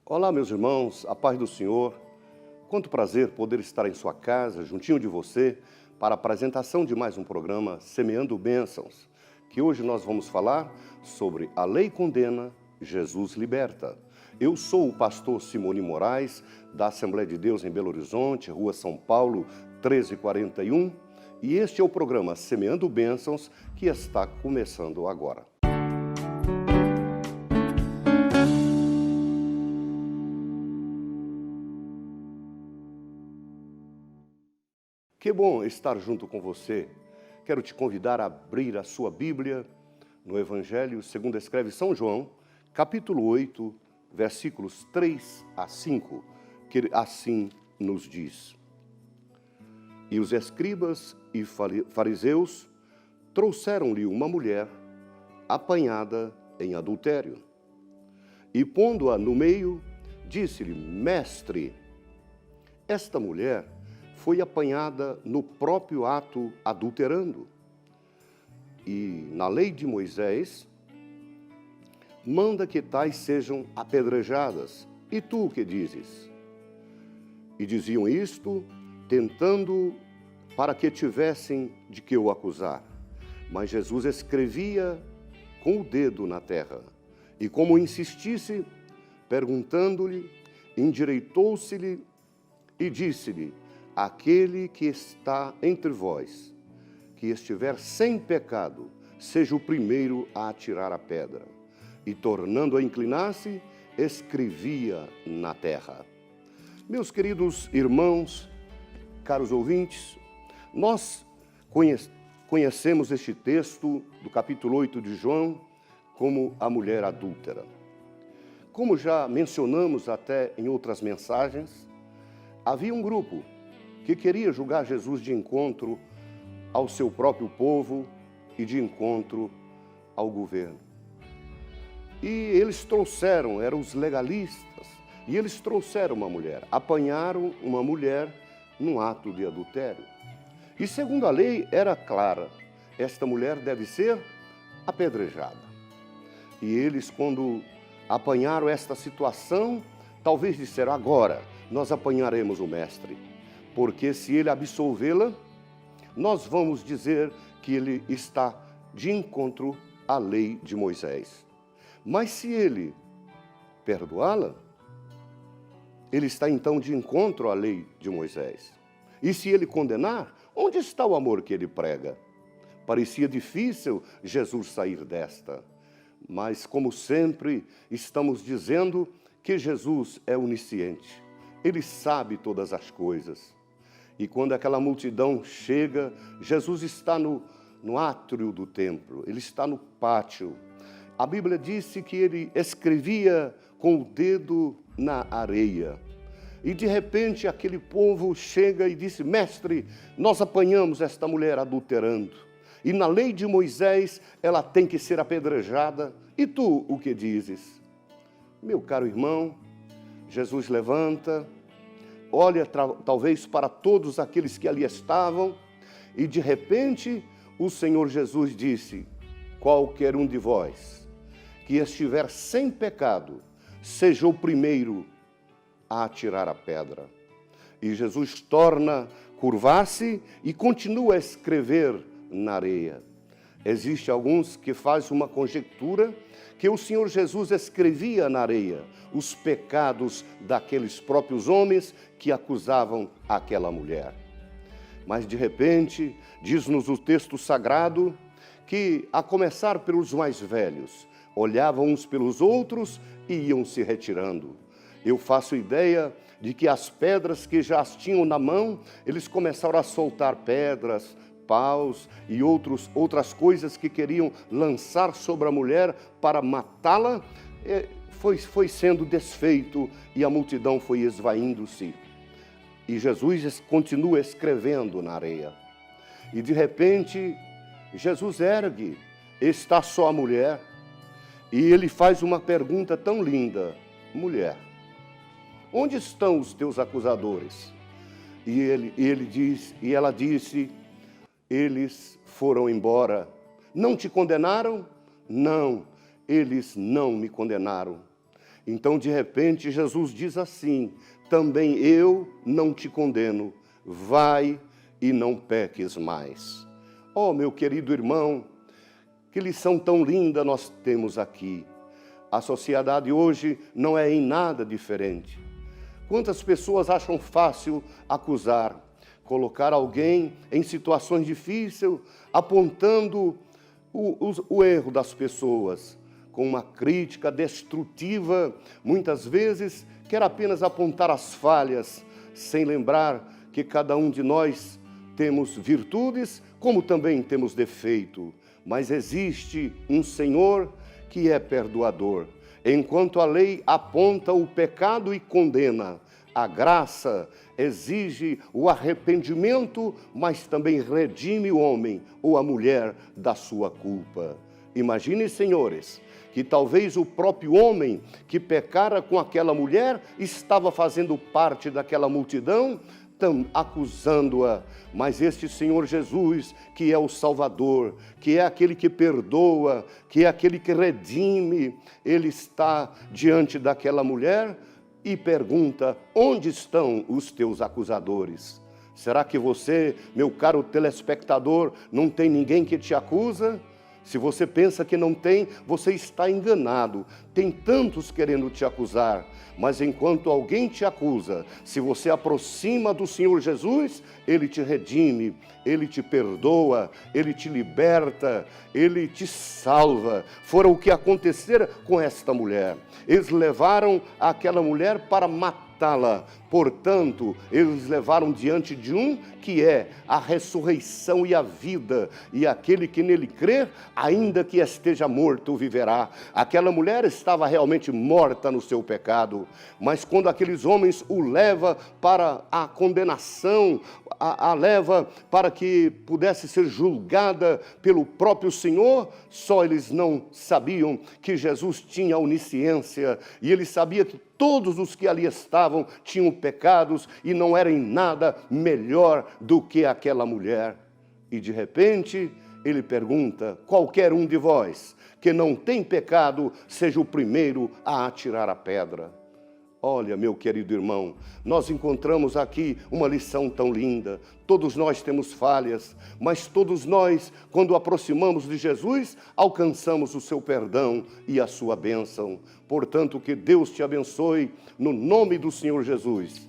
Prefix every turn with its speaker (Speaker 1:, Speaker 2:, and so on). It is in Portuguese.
Speaker 1: Olá, meus irmãos, a paz do Senhor. Quanto prazer poder estar em sua casa, juntinho de você, para a apresentação de mais um programa Semeando Bênçãos, que hoje nós vamos falar sobre A Lei Condena, Jesus Liberta. Eu sou o pastor Simone Moraes, da Assembleia de Deus em Belo Horizonte, Rua São Paulo, 1341, e este é o programa Semeando Bênçãos, que está começando agora. Que bom estar junto com você. Quero te convidar a abrir a sua Bíblia no Evangelho segundo escreve São João, capítulo 8, versículos 3 a 5, que assim nos diz. E os escribas e fariseus trouxeram-lhe uma mulher apanhada em adultério. E pondo-a no meio, disse-lhe: Mestre, esta mulher foi apanhada no próprio ato adulterando. E na lei de Moisés, manda que tais sejam apedrejadas. E tu o que dizes? E diziam isto, tentando para que tivessem de que o acusar. Mas Jesus escrevia com o dedo na terra. E como insistisse, perguntando-lhe, endireitou-se-lhe e disse-lhe: Aquele que está entre vós, que estiver sem pecado, seja o primeiro a atirar a pedra. E tornando a inclinar-se, escrevia na terra. Meus queridos irmãos, caros ouvintes, nós conhecemos este texto do capítulo 8 de João como a mulher adúltera. Como já mencionamos até em outras mensagens, havia um grupo que queria julgar Jesus de encontro ao seu próprio povo e de encontro ao governo. E eles trouxeram, eram os legalistas, e eles trouxeram uma mulher, apanharam uma mulher num ato de adultério. E segundo a lei era clara, esta mulher deve ser apedrejada. E eles, quando apanharam esta situação, talvez disseram: agora nós apanharemos o mestre. Porque se ele absolvê-la, nós vamos dizer que ele está de encontro à lei de Moisés. Mas se ele perdoá-la, ele está então de encontro à lei de Moisés. E se ele condenar, onde está o amor que ele prega? Parecia difícil Jesus sair desta. Mas, como sempre, estamos dizendo que Jesus é onisciente. Ele sabe todas as coisas. E quando aquela multidão chega, Jesus está no átrio do templo, ele está no pátio. A Bíblia disse que ele escrevia com o dedo na areia. E de repente aquele povo chega e disse: Mestre, nós apanhamos esta mulher adulterando. E na lei de Moisés ela tem que ser apedrejada. E tu o que dizes? Meu caro irmão, Jesus levanta, olha talvez para todos aqueles que ali estavam, e de repente o Senhor Jesus disse: qualquer um de vós que estiver sem pecado, seja o primeiro a atirar a pedra. E Jesus torna a curvar-se e continua a escrever na areia. Existem alguns que fazem uma conjectura que o Senhor Jesus escrevia na areia os pecados daqueles próprios homens que acusavam aquela mulher. Mas de repente, diz-nos o texto sagrado, que a começar pelos mais velhos, olhavam uns pelos outros e iam se retirando. Eu faço ideia de que as pedras que já as tinham na mão, eles começaram a soltar pedras, paus e outras coisas que queriam lançar sobre a mulher para matá-la. Foi sendo desfeito e a multidão foi esvaindo-se. E Jesus continua escrevendo na areia. E de repente, Jesus ergue, está só a mulher, e ele faz uma pergunta tão linda: mulher, onde estão os teus acusadores? E ela disse: eles foram embora. Não te condenaram? Não, eles não me condenaram. Então, de repente, Jesus diz assim: também eu não te condeno, vai e não peques mais. Oh, meu querido irmão, que lição tão linda nós temos aqui. A sociedade hoje não é em nada diferente. Quantas pessoas acham fácil acusar, colocar alguém em situações difíceis, apontando o erro das pessoas, com uma crítica destrutiva, muitas vezes quer apenas apontar as falhas, sem lembrar que cada um de nós temos virtudes, como também temos defeito. Mas existe um Senhor que é perdoador. Enquanto a lei aponta o pecado e condena, a graça exige o arrependimento, mas também redime o homem ou a mulher da sua culpa. Imagine, senhores, que talvez o próprio homem que pecara com aquela mulher estava fazendo parte daquela multidão, acusando-a, mas este Senhor Jesus, que é o Salvador, que é aquele que perdoa, que é aquele que redime, ele está diante daquela mulher e pergunta: onde estão os teus acusadores? Será que você, meu caro telespectador, não tem ninguém que te acusa? Se você pensa que não tem, você está enganado. Tem tantos querendo te acusar, mas enquanto alguém te acusa, se você aproxima do Senhor Jesus, Ele te redime, Ele te perdoa, Ele te liberta, Ele te salva. Foi o que acontecera com esta mulher. Eles levaram aquela mulher para matá-la. Portanto, eles levaram diante de um que é a ressurreição e a vida, e aquele que nele crer, ainda que esteja morto, viverá. Aquela mulher estava realmente morta no seu pecado, mas quando aqueles homens o levam para a condenação, a leva para que pudesse ser julgada pelo próprio Senhor, só eles não sabiam que Jesus tinha onisciência, e ele sabia que todos os que ali estavam tinham pecados e não era em nada melhor do que aquela mulher. E de repente ele pergunta: qualquer um de vós que não tem pecado, seja o primeiro a atirar a pedra. Olha, meu querido irmão, nós encontramos aqui uma lição tão linda. Todos nós temos falhas, mas todos nós, quando aproximamos de Jesus, alcançamos o seu perdão e a sua bênção. Portanto, que Deus te abençoe no nome do Senhor Jesus.